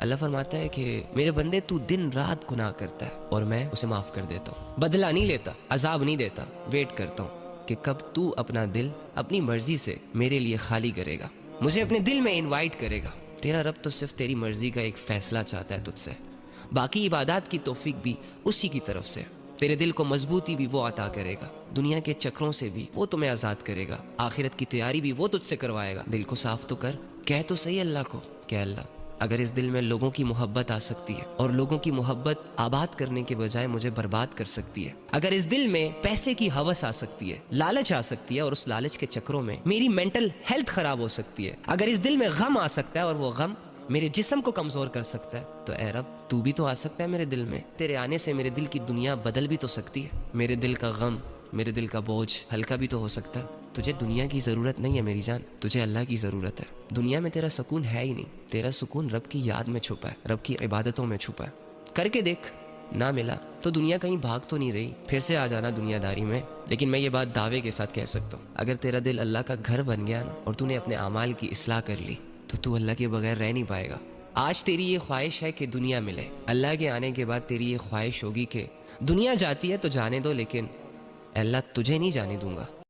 اللہ فرماتا ہے کہ میرے بندے تو دن رات گناہ کرتا ہے اور میں اسے معاف کر دیتا ہوں، بدلہ نہیں لیتا، عذاب نہیں دیتا، ویٹ کرتا ہوں کہ کب تو اپنا دل اپنی مرضی سے میرے لیے خالی کرے گا، مجھے اپنے دل میں انوائٹ کرے گا۔ تیرا رب تو صرف تیری مرضی کا ایک فیصلہ چاہتا ہے تجھ سے، باقی عبادات کی توفیق بھی اسی کی طرف سے۔ تیرے دل کو مضبوطی بھی وہ عطا کرے گا، دنیا کے چکروں سے بھی وہ تمہیں آزاد کرے گا، آخرت کی تیاری بھی وہ تجھ سے کروائے گا۔ دل کو صاف تو کر، کہہ تو صحیح اللہ کو کہ اللہ اگر اس دل میں لوگوں کی محبت آ سکتی ہے اور لوگوں کی محبت آباد کرنے کے بجائے مجھے برباد کر سکتی ہے، اگر اس دل میں پیسے کی ہوس آ سکتی ہے، لالچ آ سکتی ہے اور اس لالچ کے چکروں میں میری مینٹل ہیلتھ خراب ہو سکتی ہے، اگر اس دل میں غم آ سکتا ہے اور وہ غم میرے جسم کو کمزور کر سکتا ہے، تو اے رب تو بھی تو آ سکتا ہے میرے دل میں۔ تیرے آنے سے میرے دل کی دنیا بدل بھی تو سکتی ہے، میرے دل کا غم، میرے دل کا بوجھ ہلکا بھی تو ہو سکتا ہے۔ تجھے دنیا کی ضرورت نہیں ہے میری جان، تجھے اللہ کی ضرورت ہے۔ دنیا میں تیرا سکون ہے ہی نہیں، تیرا سکون رب کی یاد میں چھپا ہے، رب کی عبادتوں میں چھپا ہے۔ کر کے دیکھ، نہ ملا تو دنیا کہیں بھاگ تو نہیں رہی، پھر سے آ جانا دنیا داری میں۔ لیکن میں یہ بات دعوے کے ساتھ کہہ سکتا ہوں، اگر تیرا دل اللہ کا گھر بن گیا نا اور تو نے اپنے اعمال کی اصلاح کر لی تو تو اللہ کے بغیر رہ نہیں پائے گا۔ آج تیری یہ خواہش ہے کہ دنیا ملے، اللہ کے آنے کے بعد تیری یہ خواہش ہوگی کہ دنیا جاتی ہے تو جانے دو، لیکن اللہ تجھے نہیں جانے دوں گا۔